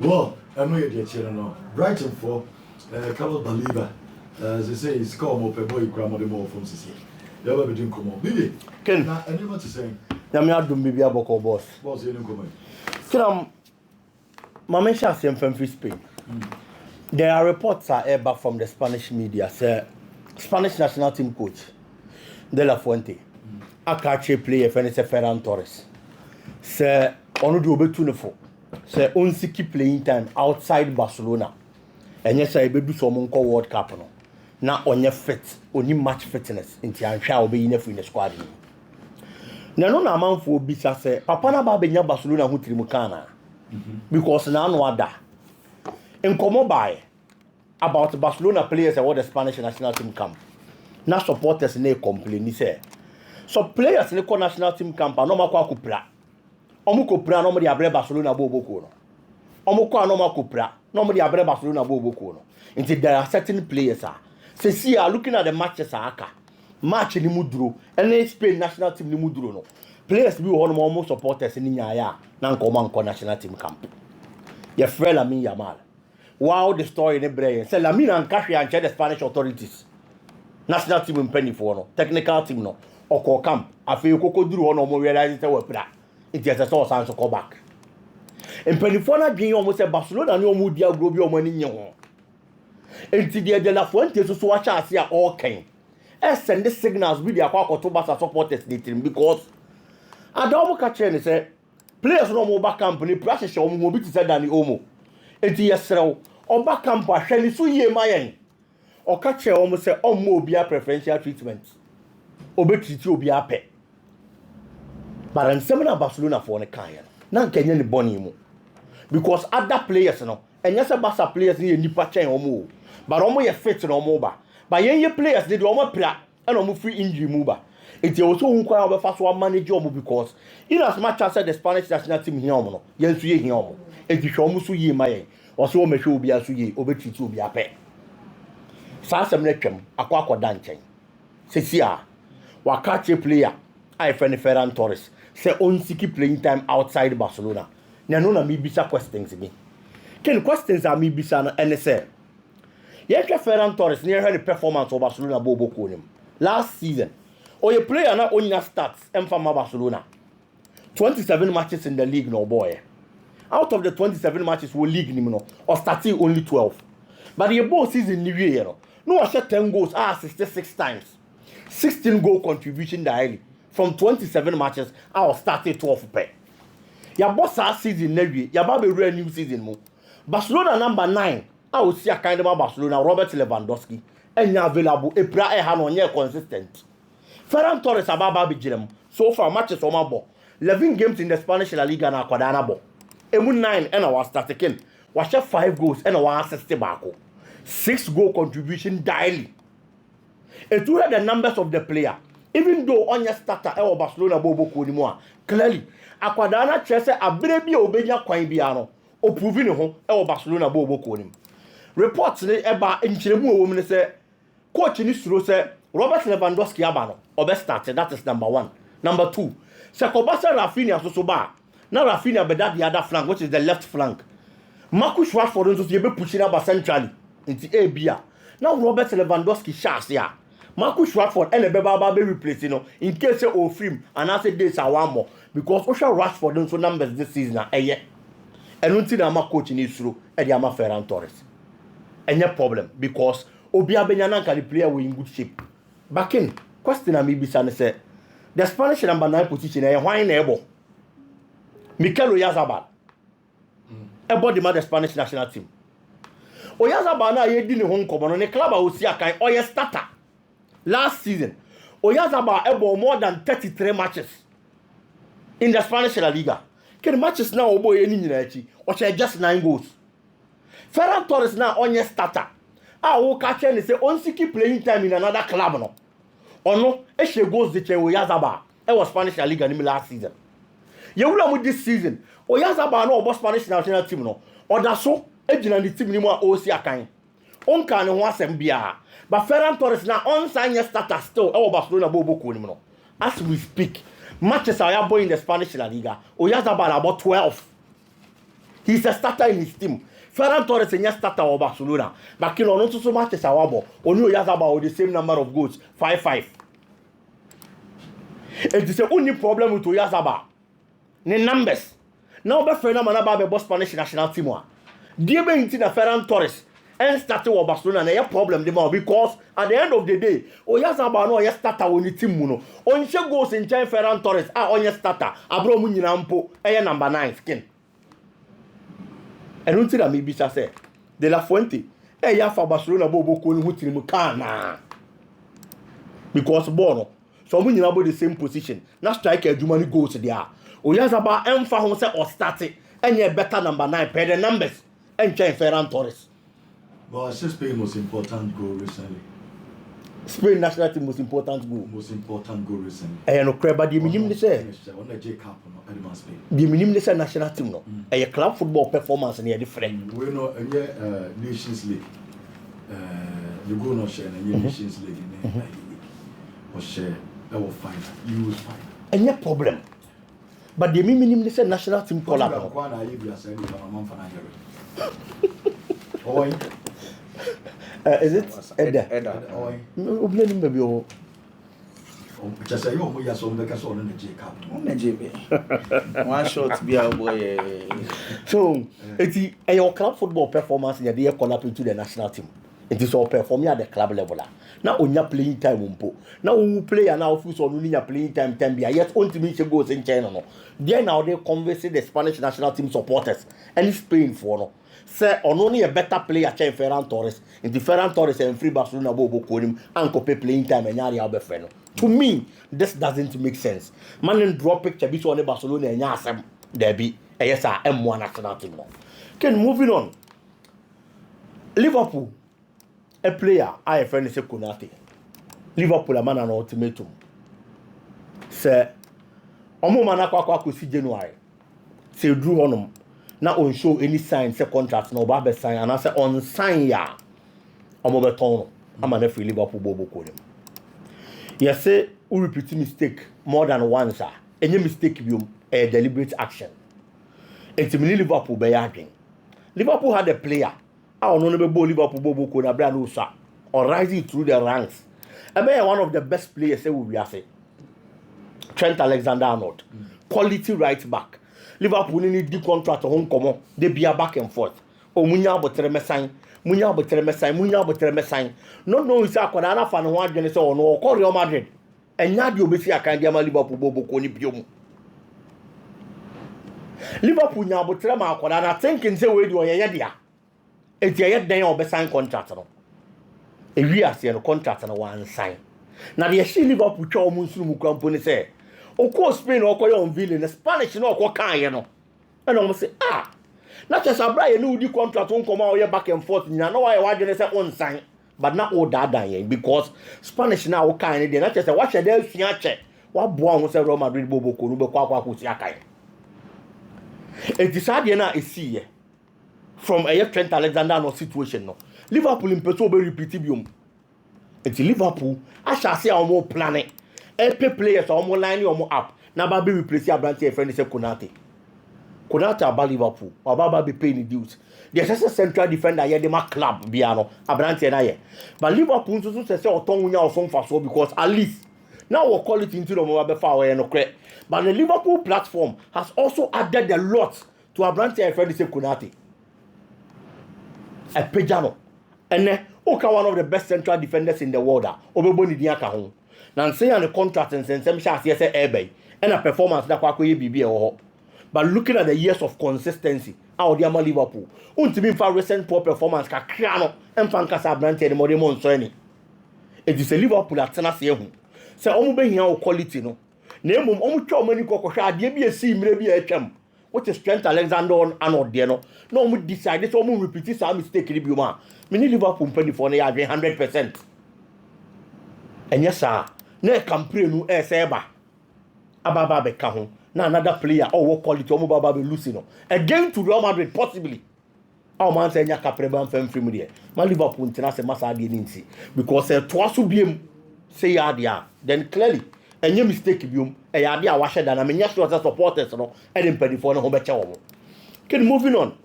Well, I know you're children. Brighton for Carlos Baliba. As they say, it's called more boy grammar the more from CC. You ever been come on? Bibi, Ken, now anyone to say, Yamia do maybe a boko boss. Boss, you don't come in. Can Mama Shassi from Free Spain. There are reports back from the Spanish media, say Spanish national team coach De La Fuente, a catchy player, Ferran Torres. Say, on do be tuneful. Say, only keep playing time outside Barcelona. And yes, I be do some World Cup. No. Na onye fit oni match fitness nti anhwa obe yin afi ne squad ni na no na amanfo bi sa se papa na ba benya Barcelona ho tirimu kana because na no ada enkomo buy about Barcelona players at the Spanish national team camp na supporters na complain ni say so players ne ko national team camp no makwa kopra omo kopra no mo de abre Barcelona boboko no omo ko no makopra no mo de abre Barcelona boboko no nti there are certain players see, looking at the matches match ni muduro and Spain national team ni muduro no players be one more supporters ni nyaya na nko national team camp your friend Lamine Yamal wow the story in brain say Lamine and Kashi and the Spanish authorities national team penny for no technical team no oko camp afi koko duru one more realize say we pra it just so sans go back in penny for na dwen almost say Barcelona ni omo dia gro bi omo ni nye ho. Enti De La Fuente so watch as here all kind. Send the signals with the Aquacoto Basa supporters because I don't catch any say players no more back company pressure show mo bi to say than the Omo. Enti yesrew on back camp ahwe ni so ye mayen. O catch almost say omo obi a preferential treatment. Obetiti obi ape. But in seminar Barcelona for ne kan na nkenya ni boni mu. Because other players no and yes Barca players ni nipa chen omo. But omo ye fit no omo ba. But ye players dey omo pra and omo free injury mu ba. It also unko obefa so manage omo because in as much as the Spanish national team here omo no ye nso ye here omo. Enti hwe omo so ye mayen. O so omo hwe obi aso ye obetiti obi ape. Sa asem na twam akwa nchen. Sesia wa catch a player I friend Ferran Torres say on keep playing time outside Barcelona. Na no na me bisa questions me. Ken questions are me bisa na NSL. Yeke Ferran Torres near the performance of Barcelona bobo konim. Last season, or a player na only starts Mfama Barcelona. 27 matches in the league no boy. Out of the 27 matches we league no or starting only 12. But the both season new year no I shot 10 goals 66 times. 16 goal contribution daily from 27 matches I was starting 12 pay. Ya boss season nevi ya ba be new season mo. Barcelona number 9 I will see a kind of Barcelona Robert Lewandowski and available a pra e no nye consistent. Ferran Torres ababa be jilem so far matches on my ball 11 games in the Spanish La Liga na kwadana ball. Emu 9 and I was starting was 5 goals and I was 60 back. 6 goal contribution daily. If you had the numbers of the player even though onye starter e Barcelona bobo ko ni mu a clearly akwada na kyerɛ sɛ abere bi a obenya kwan bia no oprove ne ho e Barcelona bobo ko ni. Reports ne eba nkyeremu wo mu ne sɛ coach ni suro sɛ Robert Lewandowski aba no obe start, that is number 1. Number 2, sɛ Kobasa Rafinha so ba na Rafinha beda the other flank, which is the left flank. Marcus Rashford nso yebe push na ba centrally into Abia. Now Robert Lewandowski shas ya. Marcus Rashford and beba be replace in case say Ofrim and I say days are one more because Osha Rashford nso numbers this season eye. And until na ma coach ni suro e dey ama Ferran Torres. Any problem because Obi Abenyana can the player we in good shape. Back in question am bisa say the Spanish number 9 position e why na ebo. Mikel Oyarzabal. Ebo the Spanish national team. Oyarzabal na ye di ne ho nkomo no ne club a osi akan oye starter. Last season, Oyarzabal ebo more than 33 matches in the Spanish La Liga. Can matches now obo ye ni nyina achi. O just 9 goals. Ferran Torres now onye starter. Wo catch and say on keep playing time in another club no. Ono e she goals the chen Oyarzabal. E was Spanish La Liga ni last season. Ye wula mu this season. Oyarzabal no obo Spanish national team no. Oda so e gina the team ni mu a o si akan. On kan ho asem bia. But Ferran Torres now on sign starter still e Barcelona bobo ko ni no. As we speak, matches are boy in the Spanish La Liga. Oyarzabal about 12. He's a starter in his team. Ferran Torres is starter of Barcelona. But you know, not so much as our only Oyarzabal with the same number of goals, 5-5. It is the only problem with Oyarzabal. The numbers. Now, be Ferran Manaba be Spanish national team. Dear be into the Ferran Torres and starter of Barcelona. Na problem because at the end of the day, Oyarzabal no starter on the team muno. On she goes in China Ferran Torres on your starter. Abro mu nyina mpo number 9 skin. And until that maybe say De La Fuente ya for Barcelona bobo ko ni hutiri mu kana because bono so mu nyina bo the same position na striker adwuma goals there Oyarzabal emfa ho say or start enye better number 9 per the numbers and change Ferran Torres. Well, I say Spain most important goal recently. Spain national team most important goal recently. No creba di minim ni say on the J Cup no Edema Spain. Di minim ni say national team no club football performance na different. We know Nations League. You go no share na Nations League ni or share our final. Use final. Any problem. But the minim ni say national team collab. Kwa na Libya say ni ba man fa na here. Oi. Is it Edda? Oi. Obi ni maybe o. Just say you mo ya so on the castle on the J Cup. On the JB. One shot be a boy. So, it's a club football performance in the collab into the national team. It is all performing at the club level. Now on your playing time umpo. Now who play and now fuse on your playing time be yet on to me goes in China no. There now they conversing the Spanish national team supporters and it's Spain for no. Say on only a better player than Ferran Torres. In the Ferran Torres and free Barcelona bobo konim and copy playing time and yari albefreno. To me, this doesn't make sense. Man in draw picture be on the Barcelona and yasem there be a yes M1 national team. Okay, moving on. Liverpool. A player, I friend say Konate. Liverpool a man an ultimatum. Say, omo man akwa si January. Say drew on him. Now on show any sign say contract no ba be sign and I say on sign ya. Omo be ton. I'm an free Liverpool bobo ko dem. You say who repeat mistake more than once sir. Any mistake be a deliberate action. It's me Liverpool be yadwen. Liverpool had a player. I don't know about Liverpool bobo ko na brand usa or rising through the ranks. I mean one of the best players say we are say Trent Alexander-Arnold. Quality right back. Liverpool need the contract home come they be a back and forth. O munya botere sign. Not know is akwada na fan ho adwene say ono ko Real Madrid. Enya de obesi akan dia ma Liverpool bobo ko ni biom. Liverpool nya botere ma akwada na thinking say we do oyeye dia. Eti ayet den obe sign contract no. Ewi ase no contract no wan sign. Na de she Liverpool twa omo nsuru mu kwampo ni say okọ Spain okoye on Ville na Spanish no okọ kan ye no. And omo say na just abra ye no udi contract on come out back and forth nyina no why wadwene say on sign. but not all that dying because Spanish now kind of not just watch a del fiache. What born was a Real Madrid bobo kunuba kwa kusiakai. It is hard na see from a Trent Alexander-Arnold situation no. Liverpool in person be repeatibium. It's Liverpool. I shall say our more planet. LP players are more line or more up. Now baby replace your branch friend is Konate. Konate about Liverpool. Or Baba be paying the dues. There's a central defender here, the Mark Club Biano, a branch and I. But Liverpool to say or tongue or some for so because at least now we'll call it into the mobile fire and okay. But the Liverpool platform has also added a lot to a branch and friend is Konate. A Pejano. And then Oka one of the best central defenders in the world. Obeboni diaka home. Now say on the contract and send some shots yes eBay and a performance that kwakoye BB or. But looking at the years of consistency, how the Liverpool. Until for recent poor performance ka krano and fankasa brante the modern so it is a Liverpool at Tennessee. Say omo be here quality no. Na emom omo twa omani kokosha ade bi esi mire bi atwam. What is Trent Alexander-Arnold there no. No omo decide so omo repeat some mistake ni bi ma. Mini Liverpool mpani for na ya 100%. And yes sir, na campaign no seba. Ababa be ka ho. Na another player what quality omo baba be losing no. Again to Real Madrid possibly. Our man say nya kapreba mfam free mu there. Ma Liverpool ntina se masa ade ni nti because twaso biem say ya dia then clearly any mistake biom e ya dia wa hweda na menya sure supporters no e dem padi for no ho be che wo. Okay, moving on.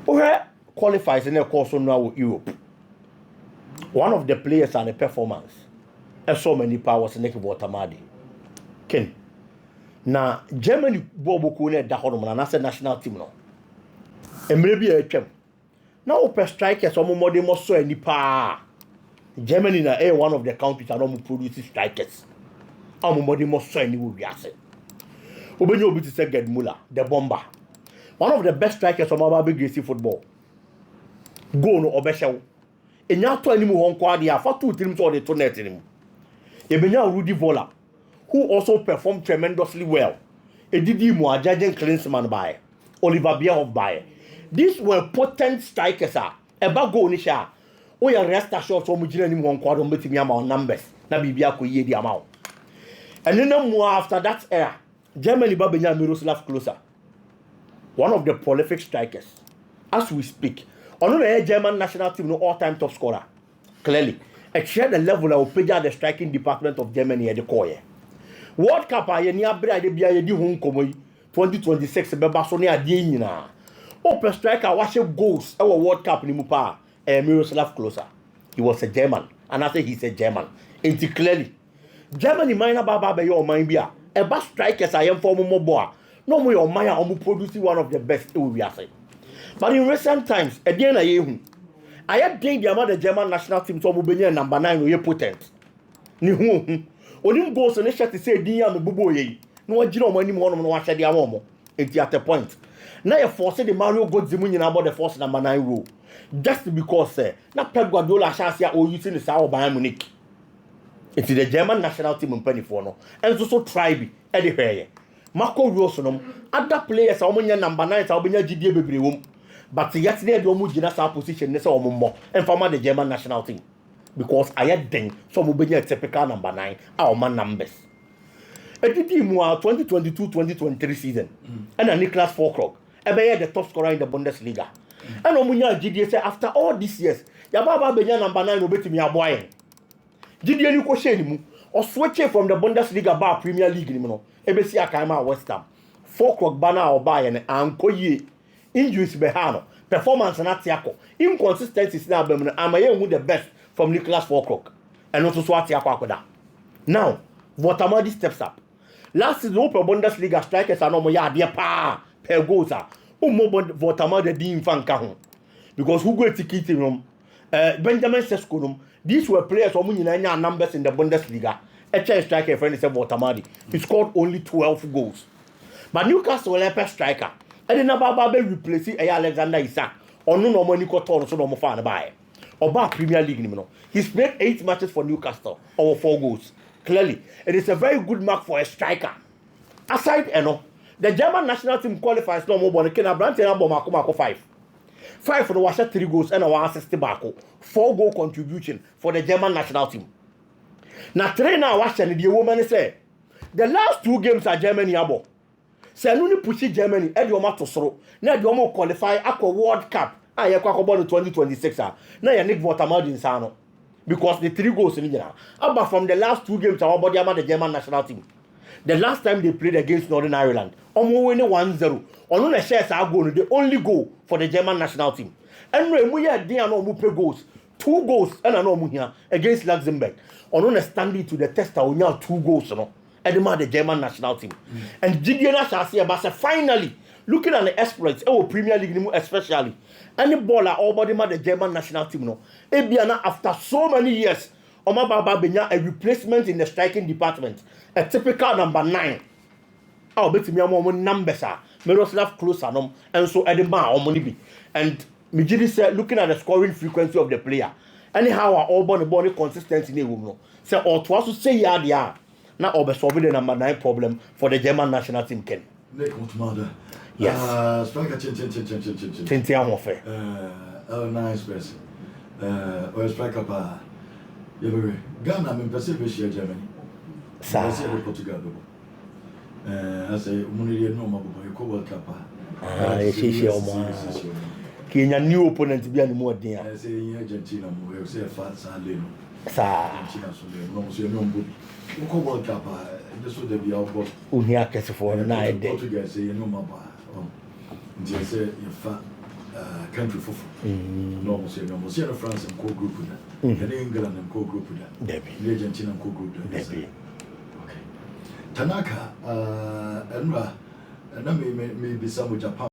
Okay, qualifiers in the course of now Europe. One of the players and the performance so many powers in the Watermadi. Ken. Now Germany bobo ko na da hono na national team no. Emre bi atwam. Now per strikers omo mode mo so ani pa. Germany na one of the countries that don't produce strikers. Omo mode mo so ani wo wiase. Obenyo obi to say Gerd Müller, the bomber. One of the best strikers of our big football. Go no obeshew. Enya to animu hon kwa dia for 2 teams or the to net animu. Ebenya Rudi Voller, who also performed tremendously well. Edidi mu Ajajen Klinsmann by Oliver Bierhoff by. These were potent strikers eba go ni sha. O ya rest assured so mujina animu hon kwa do betimi ama numbers. Na bibia ko ye di ama. And then more after that era, Germany babenya Miroslav Klose. One of the prolific strikers. As we speak, on the German national team, no all-time top scorer. Clearly, it shared the level of the striking department of Germany at the core. World Cup, I near Brad Biadi Hong Kong 2026, Barcelona Dina. Open striker, watching goals, our World Cup in Mupa, Miroslav Klose. He was a German, and I say he's a German. And clearly, Germany minor Baba your mind be a best strikers I am for Moboa. No more your Maya or producing one of the best we are saying. But in recent times, again I had gained the amount of German national team so mobile number 9 we potent. Ni hu. Onim goals on the shirt to say Dia me bubo ye. No agino money more no wa shade amomo. Enti at a point. Now you force the Mario Godzimu nyina about the first number 9 role. Just because na Pep Guardiola chance ya o using the Sao Bayern Munich. It's the German national team in penny for no. And so tribe e de hweye. Marco Rossonom, other players are only number 9, so be GDA baby. But yesterday, the Omugina position is all more and from the German national team. Because I had then some will be a typical number 9, our man numbers. A team 2022-2023 season, and a Niklas Füllkrug, the top scorer in the Bundesliga. And Omunya GDA say after all these years, Yababa Benya number 9 will be to me a boy. GDA Nico Shenimu, or switch from the Bundesliga bar Premier League. Ebesi Akaima West Ham. Füllkrug banner or buy and Ankoye. Injuries behano. Performance na tiako. Inconsistencies na bemno. Amaye who the best from Niklas Füllkrug. And also Swatiako akoda. Now, Watermadi steps up. Last season, Open Bundesliga strikers are no more ya pa per goals. Mo Watermadi di infanka hon. Because who go tikiti room? Benjamin Sesko room. These were players who had numbers in the Bundesliga. A child striker friend is Watermadi. He scored only 12 goals. But Newcastle will have striker. And then Baba replacing Alexander Isak. Or no money got torn so no fan by. Or back Premier League. He's played 8 matches for Newcastle over 4 goals. Clearly, it is a very good mark for a striker. Aside, the German national team qualifies no more than Kena Brandt and Bomako 5. 5 no was 3 goals and 1 assist back. 4 goal contribution for the German national team. Now 3 now was the woman say the last 2 games are Germany abo. Say no ni push Germany e de o ma to soro. Na de o mo qualify akwa World Cup. Ah ye kwa ko 2026 ah. Na ye Nick Votamadi nsa no. Because the 3 goals in general. But from the last 2 games our body about the German national team. The last time they played against Northern Ireland, omo win 1-0. Onu na share sa goal the only goal for the German national team. And we mu ya dey and omo play goals. 2 goals and an omo here against Luxembourg. Onu na standing to the test onya 2 goals no. Edema the German national team. And Gideon shall see about finally looking at the exploits our Premier League especially. Any baller all body the German national team no. Ebiana after so many years Oma Baba Benya a replacement in the striking department. A typical number 9. I'll bet me a numbers are Miroslav Klose and so Edema or Monibi. And Mijidi said looking at the scoring frequency of the player. Anyhow all body consistency in the room no. So or to also say yeah they are. Now I'll be solving the number 9 problem for the German national team Ken. Yes. Striker Tintia Mofe. Nice person. Or striker pa. Ghana I'm in Germany. I say Portugal. I say Muniri no mabo you World Cup. Kenya new opponent be any more there. I say in Argentina we say fat Sale. Sa. No so no mbo. World Cup this would be our boss. Unia kese for na e dey. Portugal say no mabo. Nti say you fat country for no say no say France and co group that. And England and co group that. Debbie. Argentina and co group that. Debbie. Tanaka, and me be some Japan.